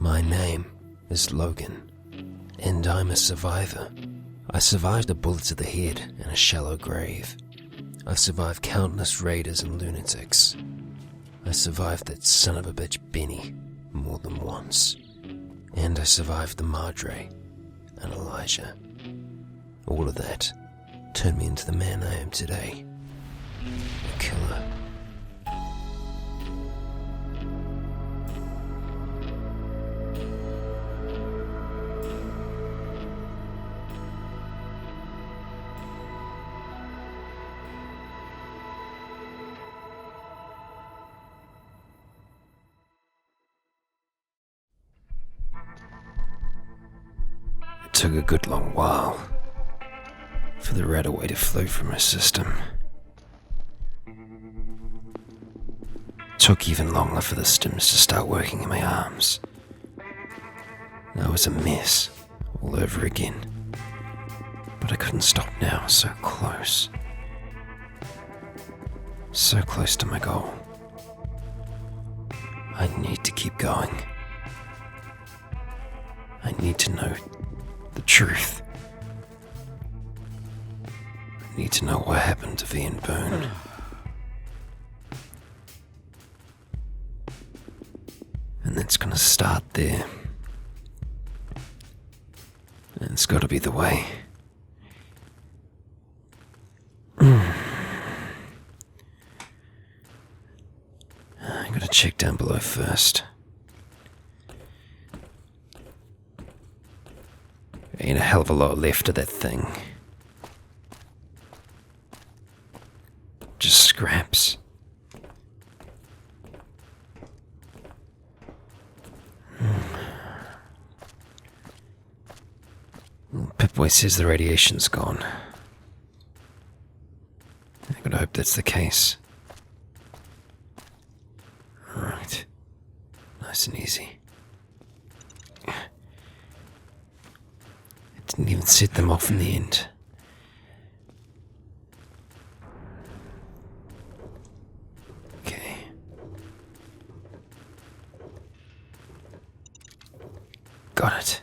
My name is Logan, and I'm a survivor. I survived a bullet to the head and a shallow grave. I've survived countless raiders and lunatics. I survived that son of a bitch Benny more than once. And I survived the Madre and Elijah. All of that turned me into the man I am today. A killer. It took a good long while for the red away to flow from her system. It took even longer for the stims to start working in my arms. I was a mess all over again, but I couldn't stop now, so close. So close to my goal. I need to keep going. I need to know the truth. I need to know what happened to V and Boone. And it's gonna start there. And it's gotta be the way. I gotta check down below first. Ain't a hell of a lot left of that thing. Just scraps. Pip-Boy says the radiation's gone. I gotta hope that's the case. Alright. Nice and easy. It didn't even set them off in the end. Okay. Got it.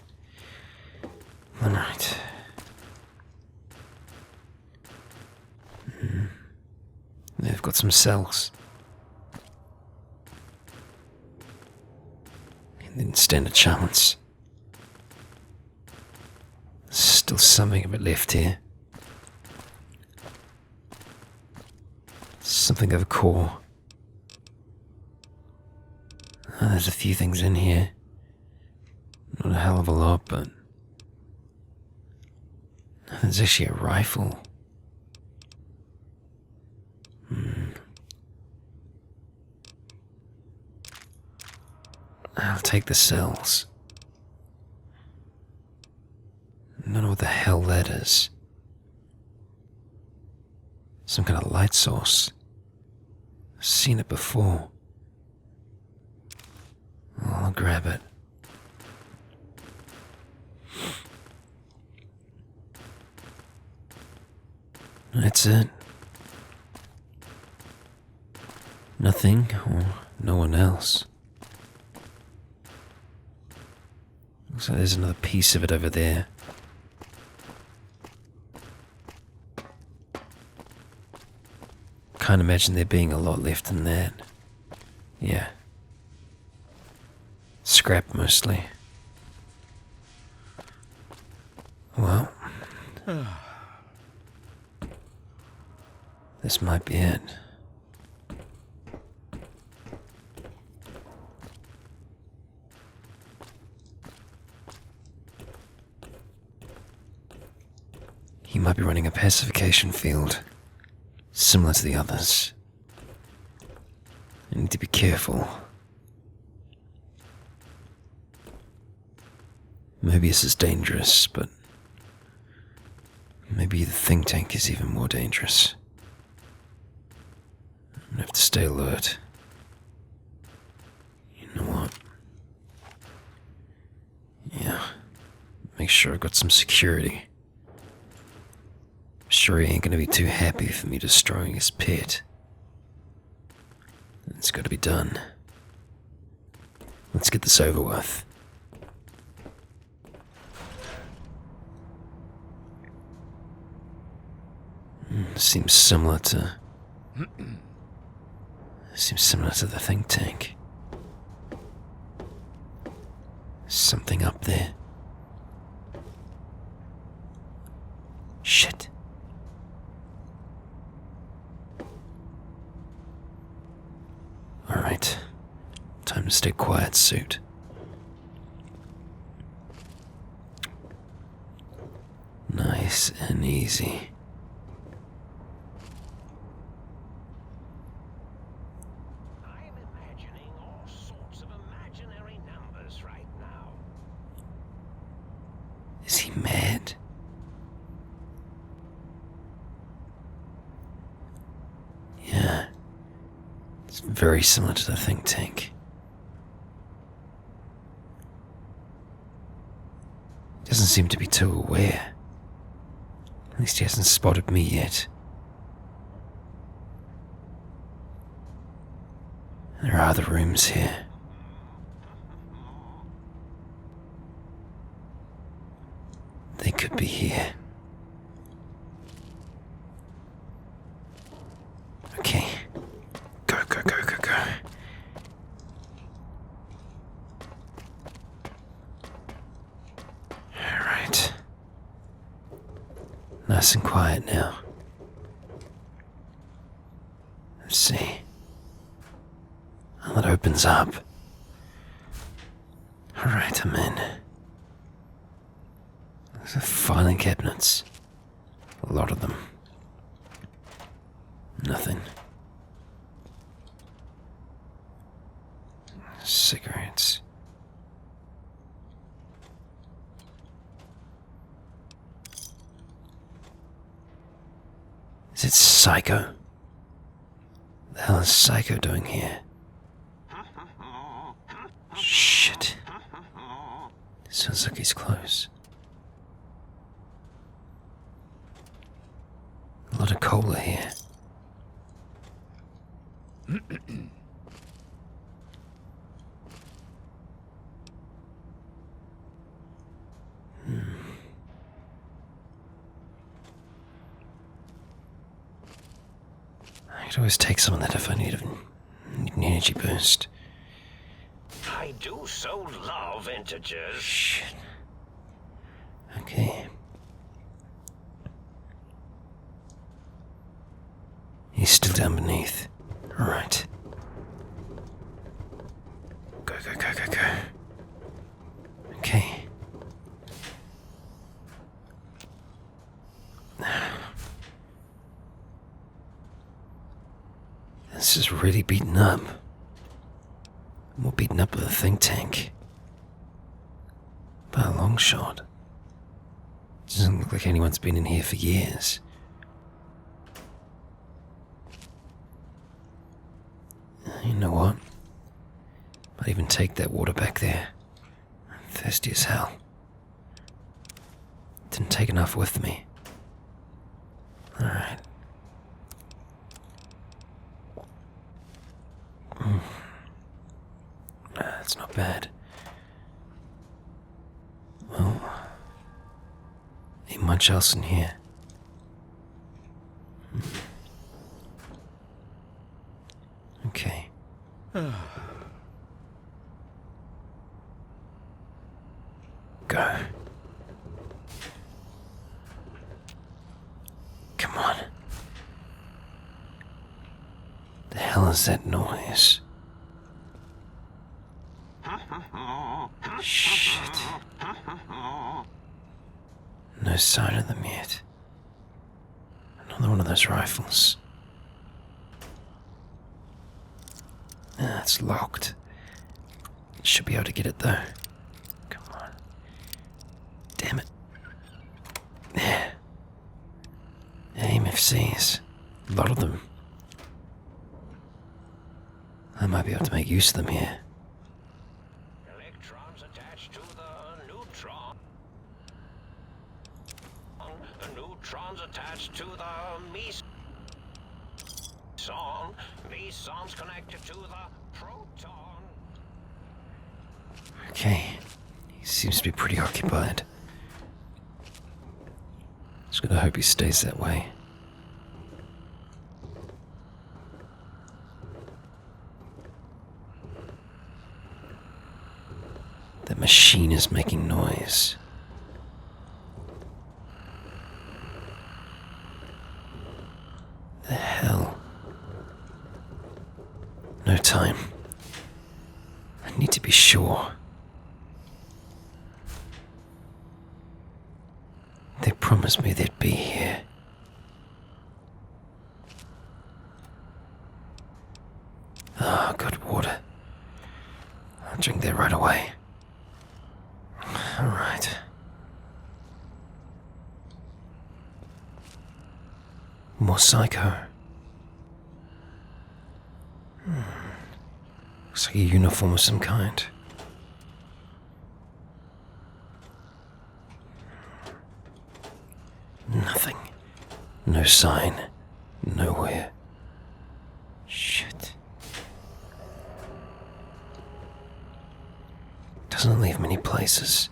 Alright. They've got some cells. It didn't stand a chance. There's still something of it left here. Something of a core. Oh, there's a few things in here. Not a hell of a lot, but there's actually a rifle. I'll take the cells. I don't know what the hell that is. Some kind of light source. I've seen it before. I'll grab it. That's it. Nothing or no one else. Looks like there's another piece of it over there. Can't imagine there being a lot left in that. Yeah. Scrap mostly. Well. This might be it. He might be running a pacification field, similar to the others. I need to be careful. Mobius is dangerous, but maybe the think tank is even more dangerous. I have to stay alert. You know what? Yeah. Make sure I've got some security. I'm sure he ain't gonna be too happy for me destroying his pet. It's gotta be done. Let's get this over with. Seems similar to... Seems similar to the think tank. Something up there. Shit. Alright. Time to stay quiet, suit. Nice and easy. I'm imagining all sorts of imaginary numbers right now. Is he mad? Yeah. It's very similar to the think tank. Doesn't seem to be too aware. At least he hasn't spotted me yet. There are other rooms here. They could be here. Okay. Go, go, go, go, go. Alright. Nice and quiet now. Let's see. Oh, that opens up. Alright, I'm in. There's filing cabinets. A lot of them. Nothing. Cigarettes. Is it Psycho? The hell is Psycho doing here? Shit. Sounds like he's close. A lot of cola here. I could always take some of that if I need an energy boost. I do so love integers. Shit. Okay. He's still down beneath. Alright. Go, go, go, go, go. Okay. This is really beaten up. More beaten up than a think tank. By a long shot. Doesn't look like anyone's been in here for years. You know what? I'd even take that water back there. I'm thirsty as hell. Didn't take enough with me. Alright. That's not bad. Well, ain't much else in here. Okay. Go. Come on. The hell is that noise? Shit. No sign of them yet. Another one of those rifles. It's locked. Should be able to get it though. Come on. Damn it. There. MFCs. A lot of them. I might be able to make use of them here. Electrons attached to the neutron. The neutrons attached to the meson. Mesons connected to the proton. Okay. He seems to be pretty occupied. Just gonna hope he stays that way. machine is making noise. The hell? No time. I need to be sure. They promised me they'd be here. Ah, good water. I'll drink there right away. Alright. More psycho. Looks like a uniform of some kind. Nothing. No sign. Nowhere. Shit. Doesn't leave many places.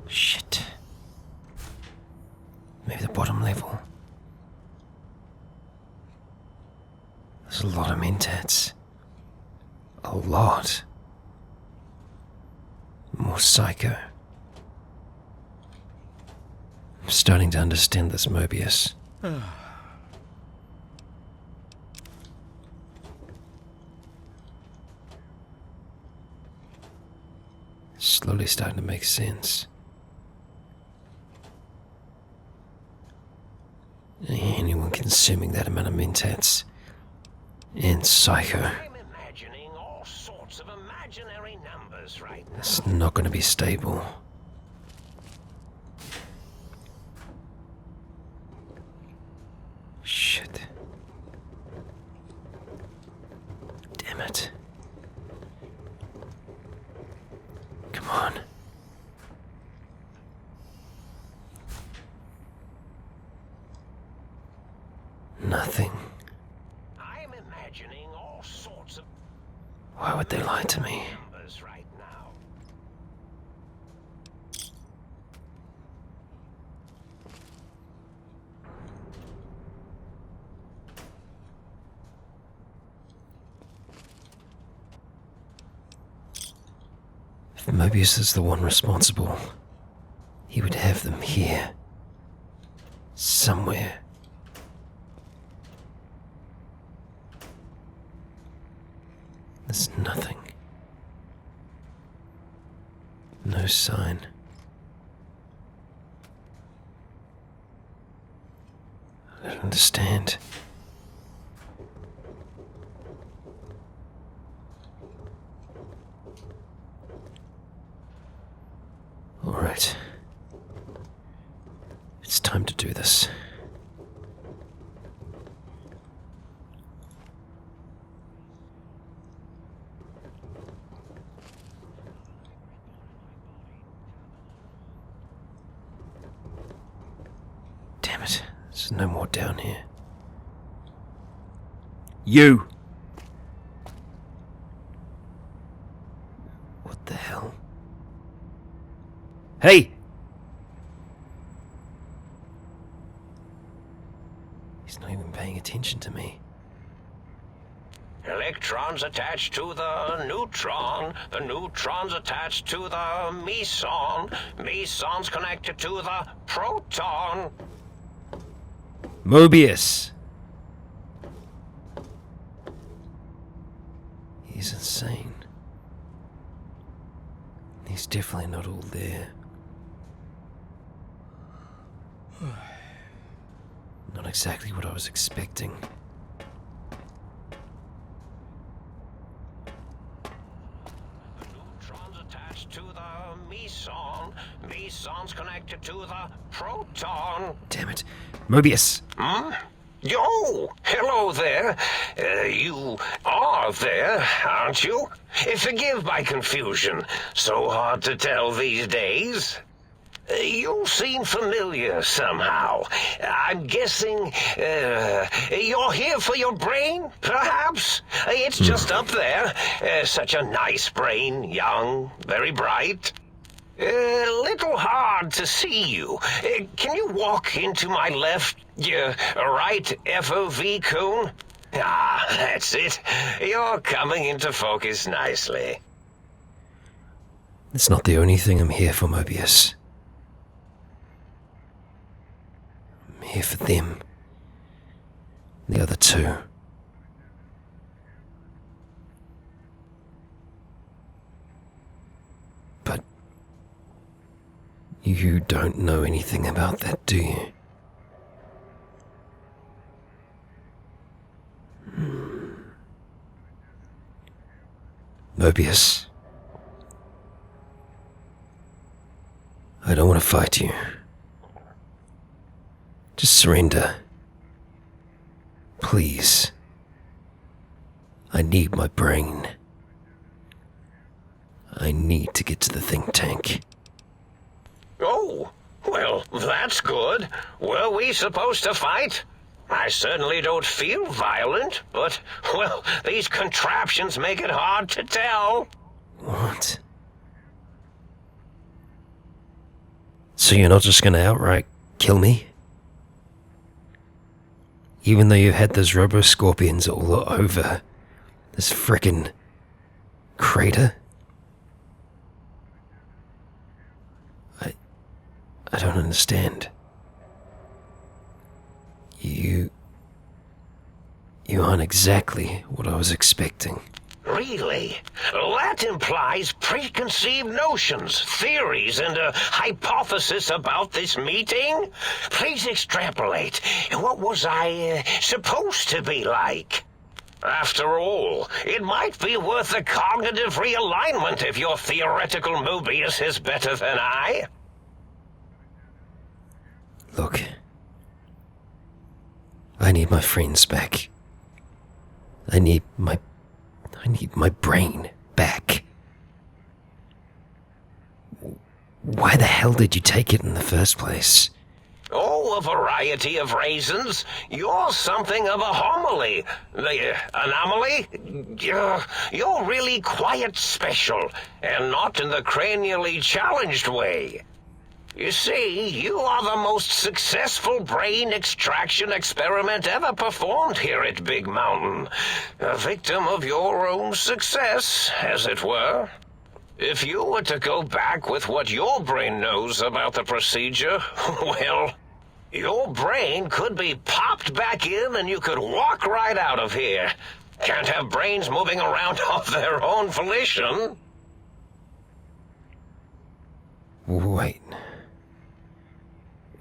Shit. Maybe the bottom level. There's a lot of mentats. A lot. More psycho. I'm starting to understand this Mobius. Slowly starting to make sense. Anyone consuming that amount of mentats and psycho. I'm imagining all sorts of imaginary numbers right now. It's not going to be stable. Shit. Damn it. Come on. Nothing. I'm imagining all sorts of Why would they lie to me? numbers right now. If Mobius is the one responsible, he would have them here. Somewhere. There's nothing. No sign. I don't understand. All right. It's time to do this. Damn it. There's no more down here. You! What the hell? Hey! He's not even paying attention to me. Electrons attached to the neutron neutron's attached to the meson's connected to the proton. Mobius! He's insane. He's definitely not all there. Not exactly what I was expecting. The neutron's attached to the meson's connected to the proton. Damn it. Mobius! Yo, hello there. You are there, aren't you? Forgive my confusion. So hard to tell these days. You seem familiar somehow. I'm guessing you're here for your brain, perhaps? It's just up there. Such a nice brain, young, very bright. Little hard to see you. Can you walk into my left, right FOV cone? Ah, that's it. You're coming into focus nicely. It's not the only thing I'm here for, Mobius. I'm here for them. The other two. But you don't know anything about that, do you? Mobius. I don't want to fight you. Just surrender. Please. I need my brain. I need to get to the think tank. Oh, well, that's good. Were we supposed to fight? I certainly don't feel violent, but, well, these contraptions make it hard to tell. What? So you're not just gonna outright kill me? Even though you've had those robo-scorpions all over this frickin' crater? I don't understand. You aren't exactly what I was expecting. Really? That implies preconceived notions, theories, and a hypothesis about this meeting? Please extrapolate. What was I supposed to be like? After all, it might be worth a cognitive realignment if your theoretical Mobius is better than I. Look. I need my friends back. I need my brain back. Why the hell did you take it in the first place? Oh, a variety of reasons. You're something of a homily. Anomaly? You're really quite special, and not in the cranially challenged way. You see, you are the most successful brain extraction experiment ever performed here at Big Mountain. A victim of your own success, as it were. If you were to go back with what your brain knows about the procedure, well, your brain could be popped back in and you could walk right out of here. Can't have brains moving around of their own volition. Wait.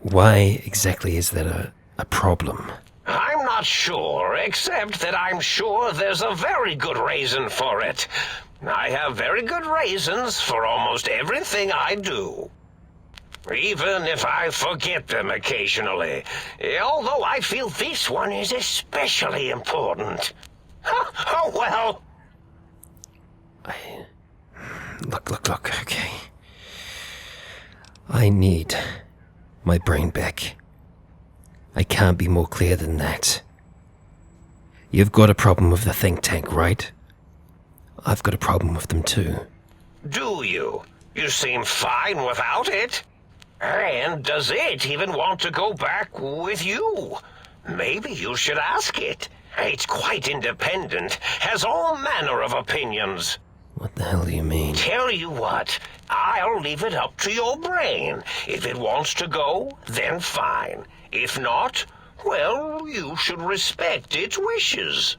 Why exactly is that a problem? I'm not sure, except that I'm sure there's a very good reason for it. I have very good reasons for almost everything I do. Even if I forget them occasionally. Although I feel this one is especially important. Oh, well. Look, okay. I need my brain back. I can't be more clear than that. You've got a problem with the think tank, right? I've got a problem with them too. Do you? You seem fine without it. And does it even want to go back with you? Maybe you should ask it. It's quite independent, has all manner of opinions. What the hell do you mean? Tell you what, I'll leave it up to your brain. If it wants to go, then fine. If not, well, you should respect its wishes.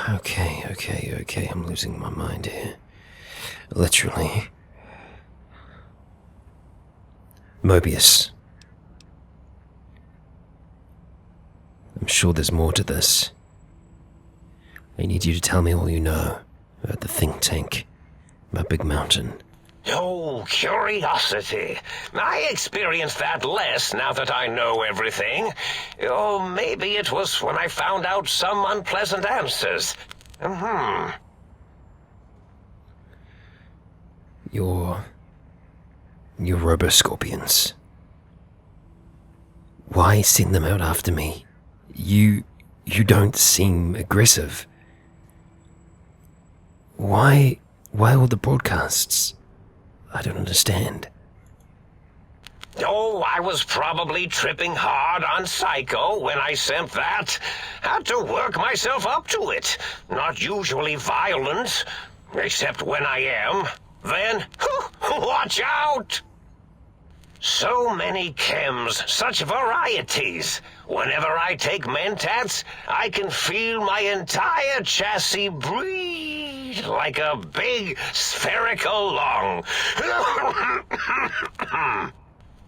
Okay, I'm losing my mind here. Literally. Mobius. I'm sure there's more to this. I need you to tell me all you know about the think tank, about Big Mountain. Oh, curiosity. I experience that less now that I know everything. Or maybe it was when I found out some unpleasant answers. Your robo-scorpions. Why send them out after me? You don't seem aggressive. Why all the broadcasts? I don't understand. Oh, I was probably tripping hard on Psycho when I sent that. Had to work myself up to it. Not usually violent, except when I am. Then, watch out! So many chems, such varieties. Whenever I take mentats, I can feel my entire chassis breathe like a big spherical lung.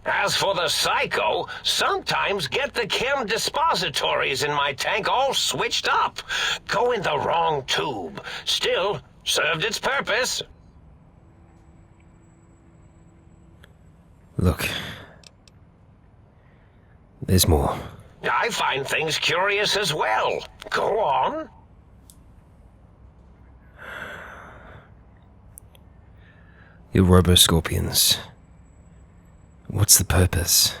As for the Psycho, sometimes get the chem dispositories in my tank all switched up. Go in the wrong tube. Still, served its purpose. Look. There's more. I find things curious as well. Go on. Your Robo-Scorpions. What's the purpose?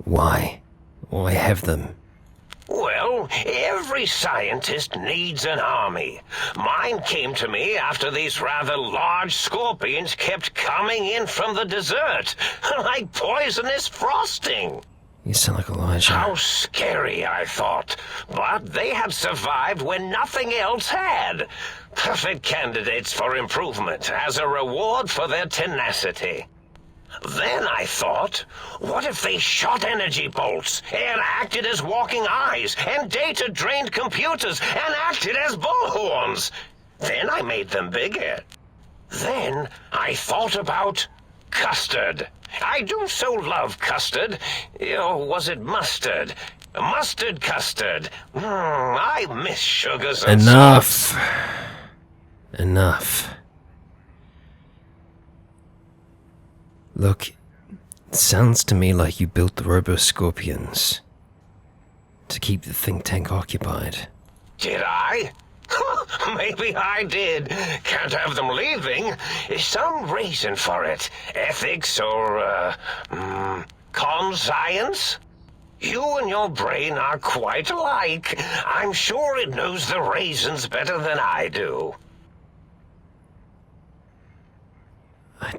Why? Why have them? Well, every scientist needs an army. Mine came to me after these rather large scorpions kept coming in from the desert, like poisonous frosting. You sound like Elijah. How scary, I thought. But they had survived when nothing else had. Perfect candidates for improvement as a reward for their tenacity. Then I thought, what if they shot energy bolts and acted as walking eyes and data-drained computers and acted as bullhorns? Then I made them bigger. Then I thought about custard. I do so love custard. Or was it mustard? Mustard custard. I miss sugars and salts. Enough. Look, it sounds to me like you built the Robo-Scorpions to keep the think tank occupied. Did I? Maybe I did. Can't have them leaving. Some reason for it. Ethics or, conscience? You and your brain are quite alike. I'm sure it knows the reasons better than I do. I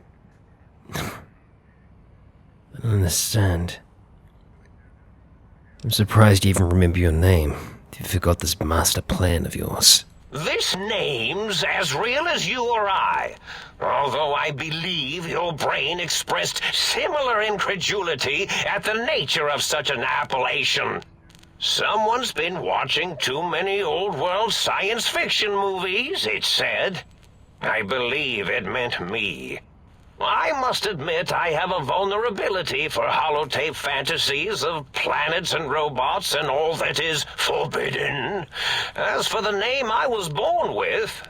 don't understand. I'm surprised you even remember your name. You forgot this master plan of yours. This name's as real as you or I. Although I believe your brain expressed similar incredulity at the nature of such an appellation. Someone's been watching too many old-world science fiction movies, it said. I believe it meant me. I must admit I have a vulnerability for holotape fantasies of planets and robots and all that is forbidden. As for the name I was born with,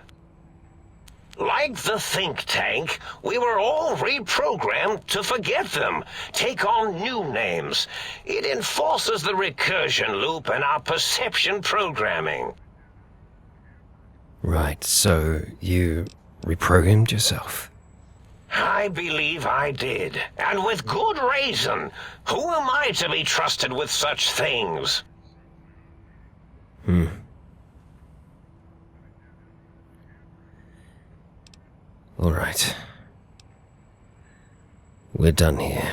like the think tank, we were all reprogrammed to forget them, take on new names. It enforces the recursion loop in our perception programming. Right, so you reprogrammed yourself? I believe I did, and with good reason. Who am I to be trusted with such things? All right. We're done here.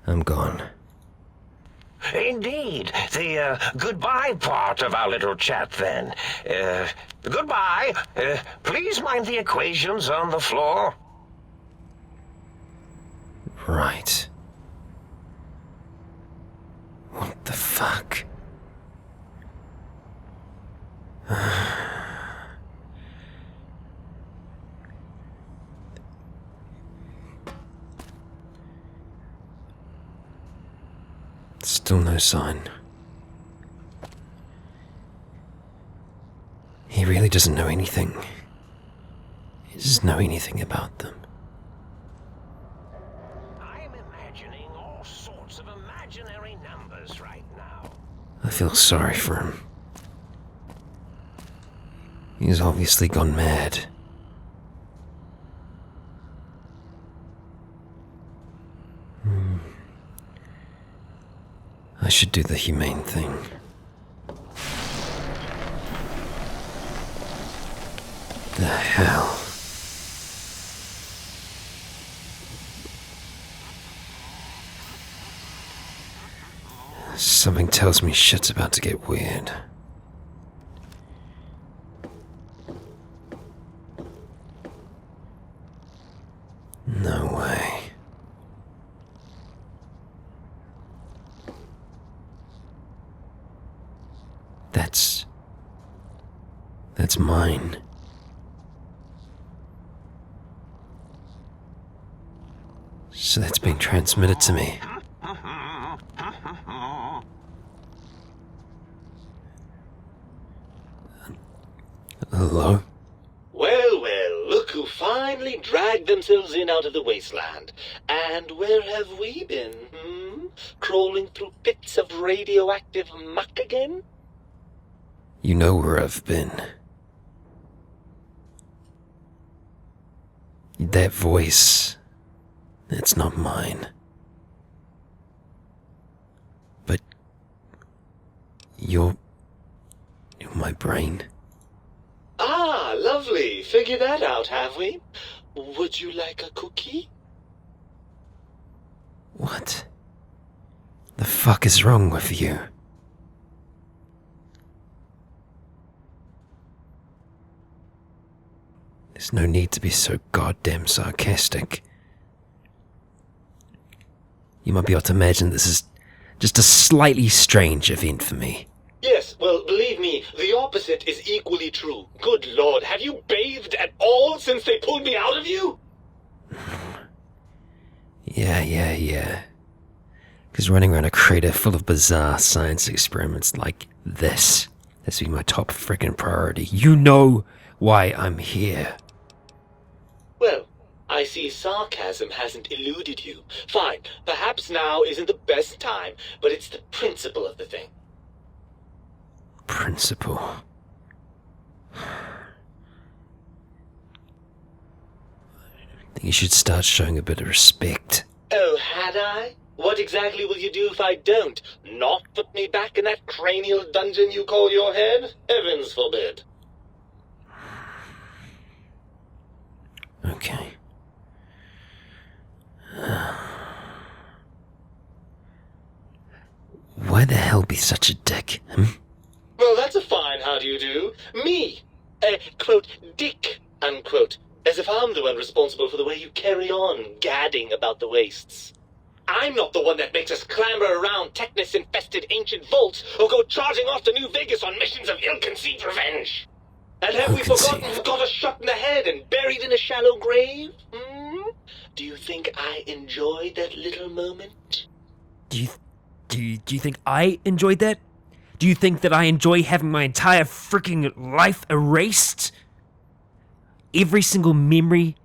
I'm gone. Indeed. The goodbye part of our little chat, then. Goodbye. Please mind the equations on the floor. Right. What the fuck? Still no sign. He really doesn't know anything. He doesn't know anything about them. I'm imagining all sorts of imaginary numbers right now. I feel sorry for him. He's obviously gone mad. I should do the humane thing. The hell? Something tells me shit's about to get weird. No way. That's mine. So that's being transmitted to me. Hello? Well, look who finally dragged themselves in out of the Wasteland. And where have we been, Crawling through pits of radioactive muck again? You know where I've been. That voice, it's not mine. But you're my brain. Ah, lovely. Figured that out, have we? Would you like a cookie? What the fuck is wrong with you? There's no need to be so goddamn sarcastic. You might be able to imagine this is just a slightly strange event for me. Yes, well, believe me, the opposite is equally true. Good Lord, have you bathed at all since they pulled me out of you? Yeah. Because running around a crater full of bizarre science experiments like this has been my top frickin' priority. You know why I'm here. Well, I see sarcasm hasn't eluded you. Fine, perhaps now isn't the best time, but it's the principle of the thing. Principle. Think you should start showing a bit of respect. Oh, had I? What exactly will you do if I don't? Not put me back in that cranial dungeon you call your head? Heavens forbid. Okay. Why the hell be such a dick, Well, that's a fine how do you do. Me, quote, dick, unquote, as if I'm the one responsible for the way you carry on gadding about the wastes. I'm not the one that makes us clamber around Technus-infested ancient vaults or go charging off to New Vegas on missions of ill-conceived revenge. And have we forgotten who got us shot in the head and buried in a shallow grave? Do you think I enjoyed that little moment? Do you think I enjoyed that? Do you think that I enjoy having my entire freaking life erased? Every single memory,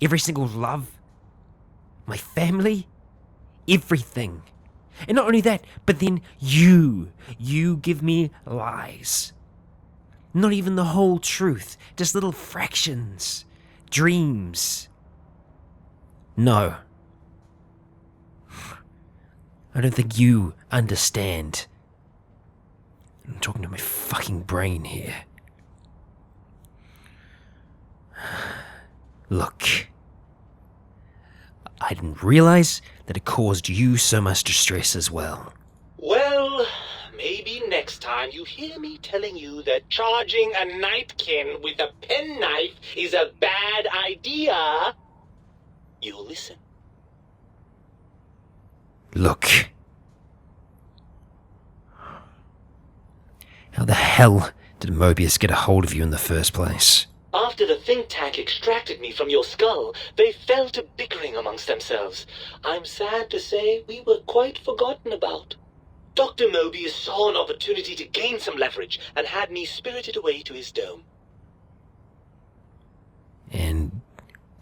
every single love, my family, everything. And not only that, but then you give me lies. Not even the whole truth, just little fractions, dreams. No. I don't think you understand. I'm talking to my fucking brain here. Look. I didn't realize that it caused you so much distress as well. Well, maybe next time you hear me telling you that charging a napkin with a penknife is a bad idea, you'll listen. Look. How the hell did Mobius get a hold of you in the first place? After the think tank extracted me from your skull, they fell to bickering amongst themselves. I'm sad to say we were quite forgotten about. Dr. Mobius saw an opportunity to gain some leverage and had me spirited away to his dome. And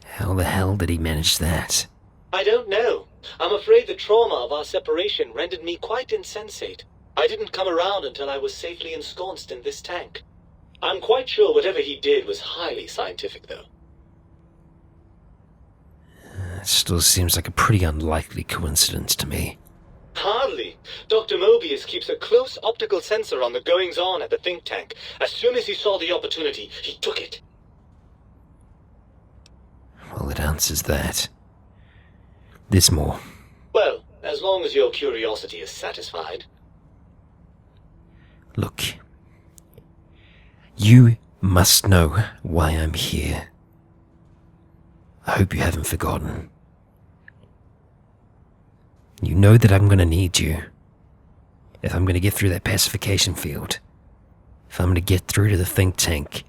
how the hell did he manage that? I don't know. I'm afraid the trauma of our separation rendered me quite insensate. I didn't come around until I was safely ensconced in this tank. I'm quite sure whatever he did was highly scientific, though. It still seems like a pretty unlikely coincidence to me. Hardly. Dr. Mobius keeps a close optical sensor on the goings-on at the think tank. As soon as he saw the opportunity, he took it. Well, it answers that. There's more. Well, as long as your curiosity is satisfied. Look, you must know why I'm here. I hope you haven't forgotten. You know that I'm going to need you. If I'm going to get through that pacification field, if I'm going to get through to the think tank,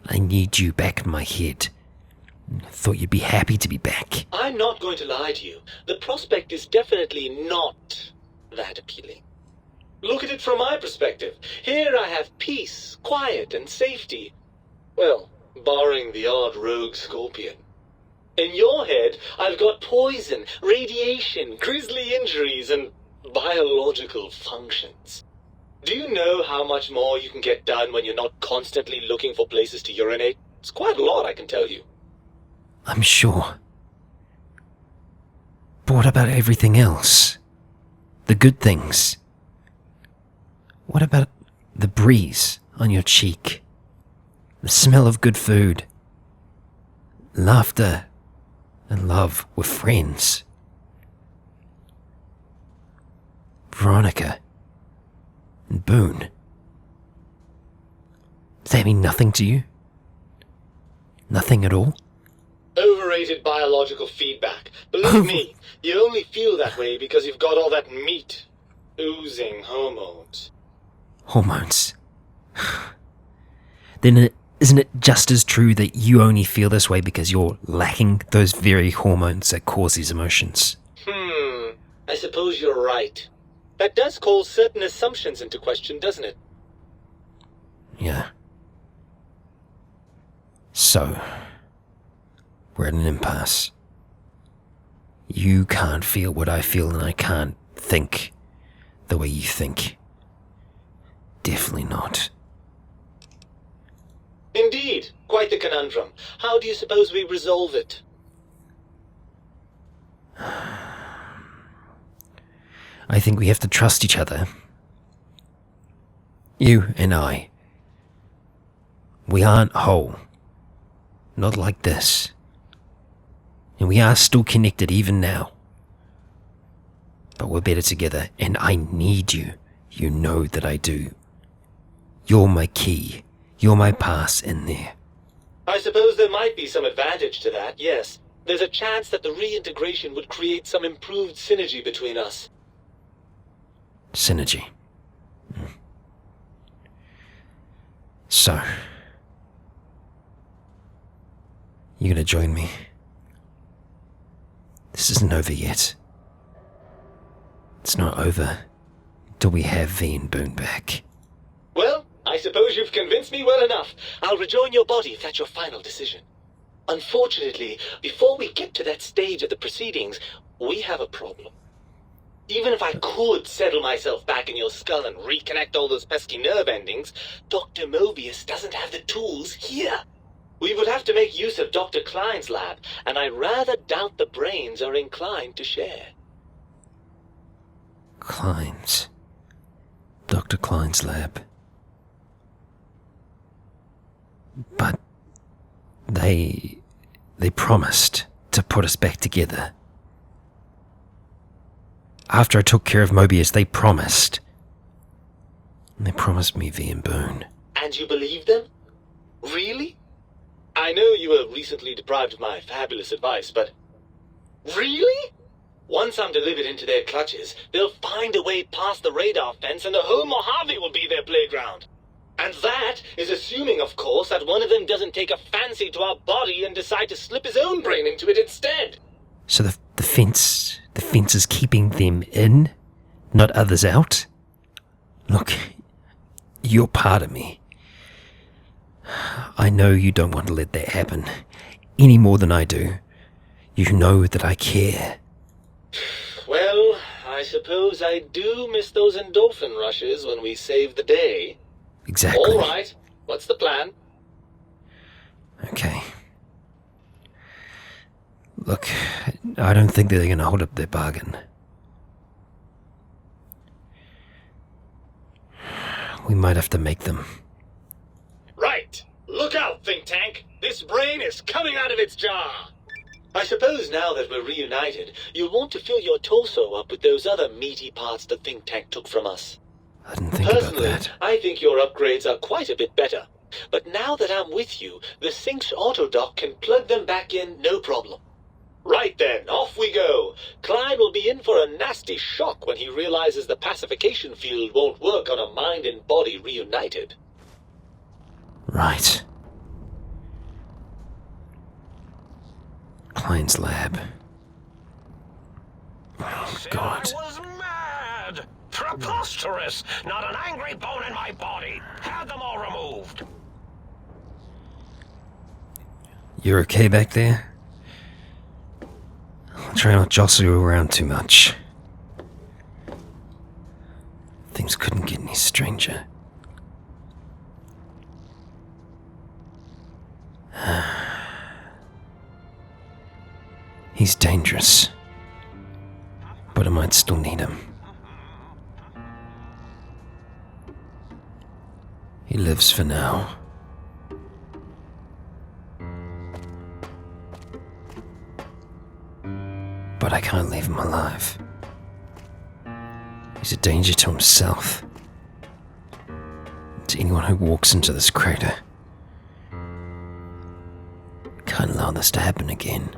I need you back in my head. I thought you'd be happy to be back. I'm not going to lie to you. The prospect is definitely not that appealing. Look at it from my perspective. Here I have peace, quiet, and safety. Well, barring the odd rogue scorpion. In your head, I've got poison, radiation, grisly injuries, and biological functions. Do you know how much more you can get done when you're not constantly looking for places to urinate? It's quite a lot, I can tell you. I'm sure. But what about everything else? The good things? What about the breeze on your cheek? The smell of good food? Laughter and love with friends? Veronica and Boone? Does that mean nothing to you? Nothing at all? Overrated biological feedback. Believe me, you only feel that way because you've got all that meat. Oozing hormones. Hormones? Then isn't it just as true that you only feel this way because you're lacking those very hormones that cause these emotions? I suppose you're right. That does call certain assumptions into question, doesn't it? Yeah. So, we're at an impasse. You can't feel what I feel, and I can't think the way you think. Definitely not. Indeed, quite the conundrum. How do you suppose we resolve it? I think we have to trust each other. You and I. We aren't whole. Not like this. And we are still connected even now. But we're better together, and I need you. You know that I do. You're my key. You're my pass in there. I suppose there might be some advantage to that, yes. There's a chance that the reintegration would create some improved synergy between us. Synergy. So, you gonna join me? This isn't over yet. It's not over till we have V and Boone back. Well, I suppose you've convinced me well enough. I'll rejoin your body if that's your final decision. Unfortunately, before we get to that stage of the proceedings, we have a problem. Even if I could settle myself back in your skull and reconnect all those pesky nerve endings, Dr. Mobius doesn't have the tools here. We would have to make use of Dr. Klein's lab, and I rather doubt the brains are inclined to share. Klein's. Dr. Klein's lab. But they promised to put us back together. After I took care of Mobius, they promised. They promised me V and Boone. And you believe them? Really? I know you were recently deprived of my fabulous advice, but... Really? Once I'm delivered into their clutches, they'll find a way past the radar fence and the whole Mojave will be their playground. And that is assuming, of course, that one of them doesn't take a fancy to our body and decide to slip his own brain into it instead. So the fence is keeping them in, not others out? Look, you're part of me. I know you don't want to let that happen, any more than I do. You know that I care. Well, I suppose I do miss those endorphin rushes when we save the day. Exactly. All right, what's the plan? Okay. Look, I don't think they're going to hold up their bargain. We might have to make them. Right. Look out, think tank. This brain is coming out of its jar. I suppose now that we're reunited, you'll want to fill your torso up with those other meaty parts the think tank took from us. I didn't think about Personally, that. I think your upgrades are quite a bit better. But now that I'm with you, the Sync's autodock can plug them back in no problem. Right then, off we go. Klein will be in for a nasty shock when he realizes the pacification field won't work on a mind and body reunited. Right. Klein's lab. Oh, God. I was mad! Preposterous! Not an angry bone in my body! Had them all removed! You're okay back there? I'll try not to jostle you around too much. Things couldn't get any stranger. He's dangerous, but I might still need him. He lives for now. But I can't leave him alive. He's a danger to himself, to anyone who walks into this crater. Can't allow this to happen again.